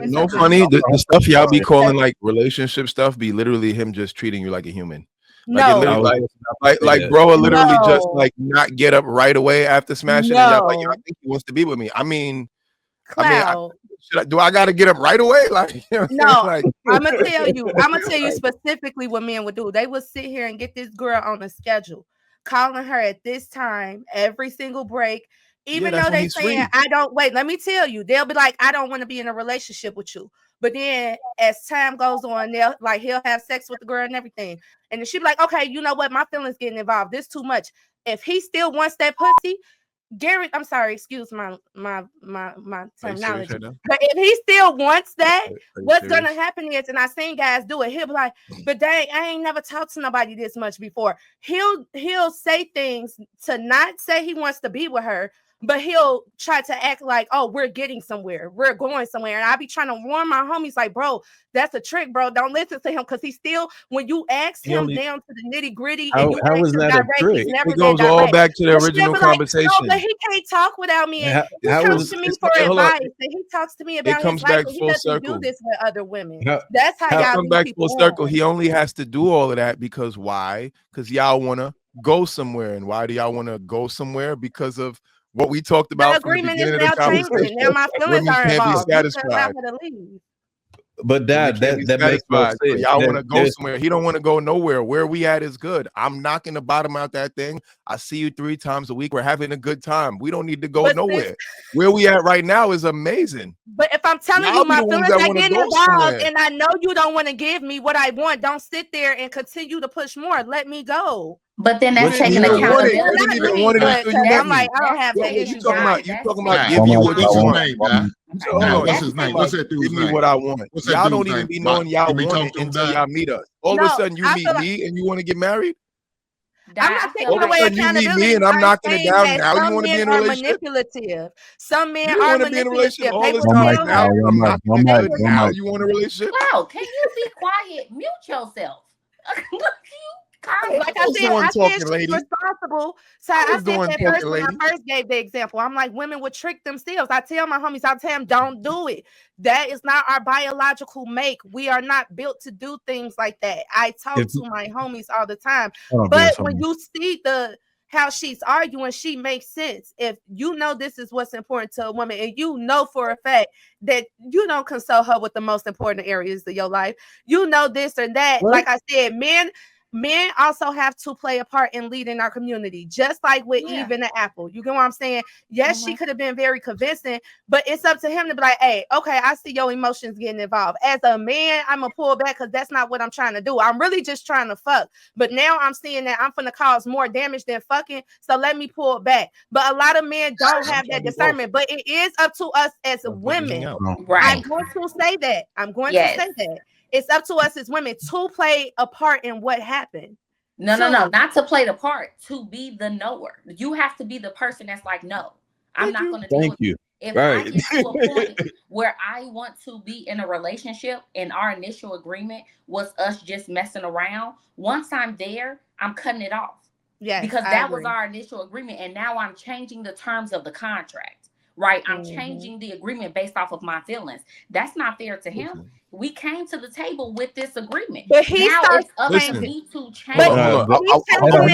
You know, funny, the stuff y'all be calling like relationship stuff be literally him just treating you like a human. Like it literally, like bro will literally just like not get up right away after smashing, and y'all like, yo, I think he wants to be with me. Do I got to get up right away? Like, you know no, like, I'm gonna tell you specifically what men would do. They would sit here and get this girl on a schedule, calling her at this time every single break. Even though they saying, I don't wait, let me tell you, they'll be like, I don't want to be in a relationship with you. But then as time goes on, he'll have sex with the girl and everything. And then she'll be like, okay, you know what? My feelings getting involved. This too much. If he still wants that pussy, Gary, I'm sorry, excuse my terminology. Right, but if he still wants that, what's gonna happen is, and I seen guys do it, he'll be like, but dang, I ain't never talked to nobody this much before. He'll say things to not say he wants to be with her, but he'll try to act like, oh, we're getting somewhere, we're going somewhere. And I be trying to warn my homies, like, bro, that's a trick, bro. Don't listen to him, because he still, when you ask him down to the nitty gritty, and you how is that direct, a trick? It goes all back to the original conversation. No, but he can't talk without me. And he comes to me for advice, and he talks to me about his life. He doesn't do this with other women. That's how y'all come back full circle. He only has to do all of that because why? Because y'all want to go somewhere. And why do y'all want to go somewhere? Because of what we talked about. The agreement is now changing. Now my feelings are involved. But that makes no sense. So y'all want to go somewhere. He don't want to go nowhere. Where we at is good. I'm knocking the bottom out that thing. I see you 3 times a week. We're having a good time. We don't need to go nowhere. Where we at right now is amazing. But if I'm telling you my feelings are getting involved, and I know you don't want to give me what I want, don't sit there and continue to push more. Let me go. But then that's taking accountability. I'm like, I don't have that issue. You talking about give me what you want. What's his name? What's that dude's name? Give me what I want. Y'all don't even be knowing y'all want it until y'all meet us. All of a sudden, you meet me and you want to get married? I'm not taking away accountability. Me and I'm knocking it down. Now you want to be in a relationship? Manipulative. Some men are manipulative. All this time now. I'm knocking it down. Now you want a relationship? Wow, can you be quiet? Mute yourself. Like I said she's responsible. So I said that first when I first gave the example. I'm like, women would trick themselves. I tell my homies, I tell them, don't do it. That is not our biological make. We are not built to do things like that. I talk to my homies all the time. But when you see how she's arguing, she makes sense. If you know this is what's important to a woman, and you know for a fact that you don't console her with the most important areas of your life, you know this or that. What? Like I said, men also have to play a part in leading our community, just like with Eve and the apple. You get what I'm saying? Yes, she could have been very convincing, but it's up to him to be like, hey, okay, I see your emotions getting involved. As a man, I'm going to pull back because that's not what I'm trying to do. I'm really just trying to fuck. But now I'm seeing that I'm going to cause more damage than fucking, so let me pull back. But a lot of men don't have that discernment, but it is up to us as women. Right. I'm going to say that. It's up to us as women to play a part in what happened. No, not to play the part, to be the knower. You have to be the person that's like, no, I'm not going to do it. Thank you. If I get to a point where I want to be in a relationship and our initial agreement was us just messing around, once I'm there, I'm cutting it off. Yeah, because that was our initial agreement. And now I'm changing the terms of the contract, right? I'm changing the agreement based off of my feelings. That's not fair to him. We came to the table with this agreement. But he starts to me to change. But he's telling her,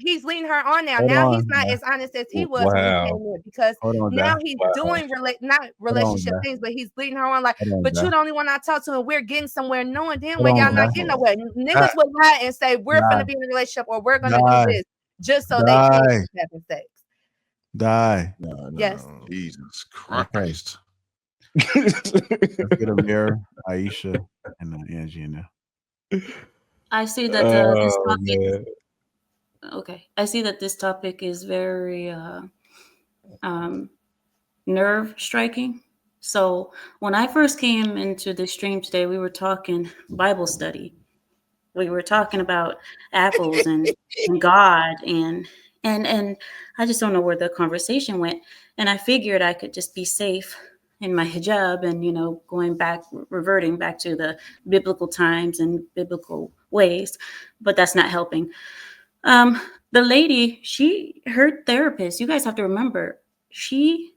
he's leading her on now. Now he's not as honest as he was when he came in, because now he's doing not relationship things, but he's leading her on like, but you the only one I talk to, and we're getting somewhere, knowing damn well y'all not getting nowhere. Niggas will lie and say we're gonna be in a relationship or we're gonna do this just so they can have sex. No, yes. Jesus Christ. Let's get Amir, Aisha, and Angie in there. I see that this topic. Okay, I see that this topic is very nerve striking. So when I first came into the stream today, we were talking Bible study. We were talking about apples and God and I just don't know where the conversation went. And I figured I could just be safe in my hijab and, reverting back to the biblical times and biblical ways, but that's not helping. The lady, her therapist, you guys have to remember, she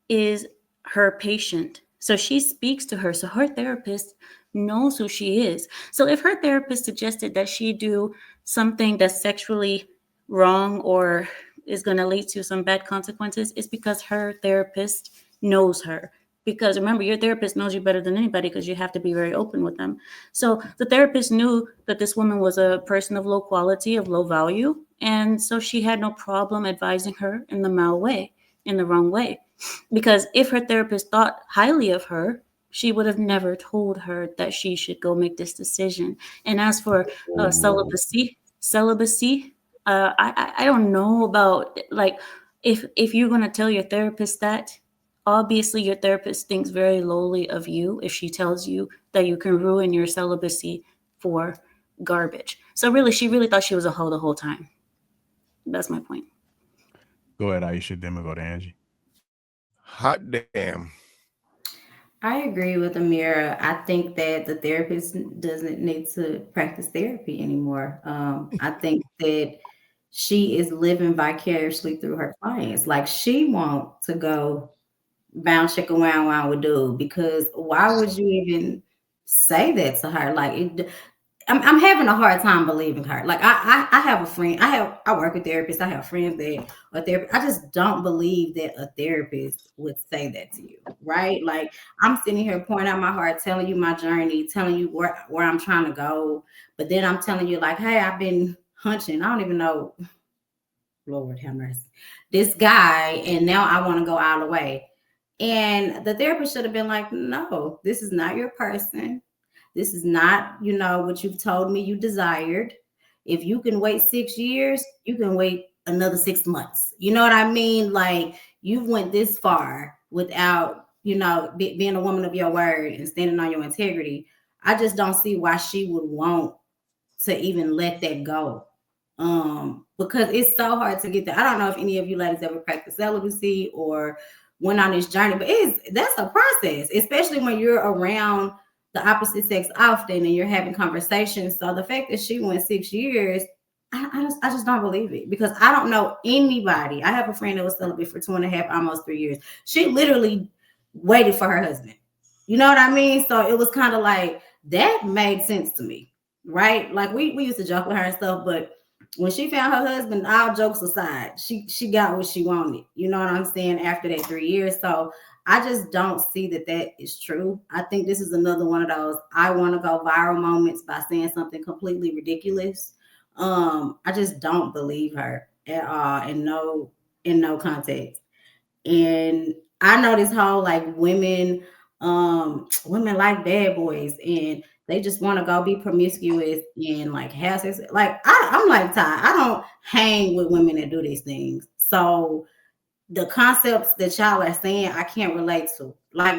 is her patient. So she speaks to her. So her therapist knows who she is. So if her therapist suggested that she do something that's sexually wrong or is going to lead to some bad consequences, it's because her therapist knows her. Because remember, your therapist knows you better than anybody because you have to be very open with them. So the therapist knew that this woman was a person of low quality, of low value. And so she had no problem advising her in the wrong way. Because if her therapist thought highly of her, she would have never told her that she should go make this decision. And as for celibacy, I don't know about, like, if you're going to tell your therapist that, obviously your therapist thinks very lowly of you if she tells you that you can ruin your celibacy for garbage. So really, she really thought she was a hoe the whole time. That's my point. Go ahead, Aisha. Then we'll go to Angie. Hot damn. I agree with Amira. I think that the therapist doesn't need to practice therapy anymore. I think that she is living vicariously through her clients. Like, she wants to go bound chicken wow with dude, because why would you even say that to her? Like, I'm having a hard time believing her. Like, I have a friend. I work with therapists. I have friends that are therapists. I just don't believe that a therapist would say that to you, right? Like, I'm sitting here pouring out my heart, telling you my journey, telling you where I'm trying to go, but then I'm telling you, like, hey, I've been hunching. I don't even know. Lord have mercy. This guy, and now I want to go all the way. And the therapist should have been like, no, this is not your person. This is not, what you've told me you desired. If you can wait 6 years, you can wait another 6 months. You know what I mean? Like, you've went this far without, being a woman of your word and standing on your integrity. I just don't see why she would want to even let that go. Because it's so hard to get there. I don't know if any of you ladies ever practiced celibacy or went on this journey, but that's a process, especially when you're around the opposite sex often and you're having conversations. So the fact that she went 6 years, I just don't believe it, because I don't know anybody. I have a friend that was celibate for 2.5, almost 3 years. She literally waited for her husband. You know what I mean? So it was kind of like, that made sense to me, right? Like, we used to joke with her and stuff, but when she found her husband, all jokes aside, she got what she wanted. You know what I'm saying? After that 3 years. So I just don't see that is true. I think this is another one of those I want to go viral moments by saying something completely ridiculous. I just don't believe her at all, in no context. And I know this whole, like, women like bad boys, and they just want to go be promiscuous and, like, have sex. Like, I'm like, Ty, I don't hang with women that do these things. So the concepts that y'all are saying, I can't relate to. Like,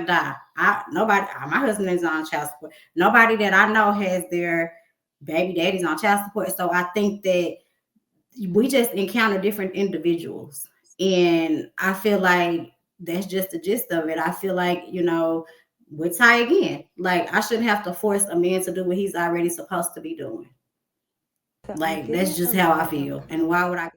nobody, my husband is on child support. Nobody that I know has their baby daddies on child support. So I think that we just encounter different individuals. And I feel like that's just the gist of it. I feel like, with Ty again, like, I shouldn't have to force a man to do what he's already supposed to be doing. Like, that's just how I feel. And why would I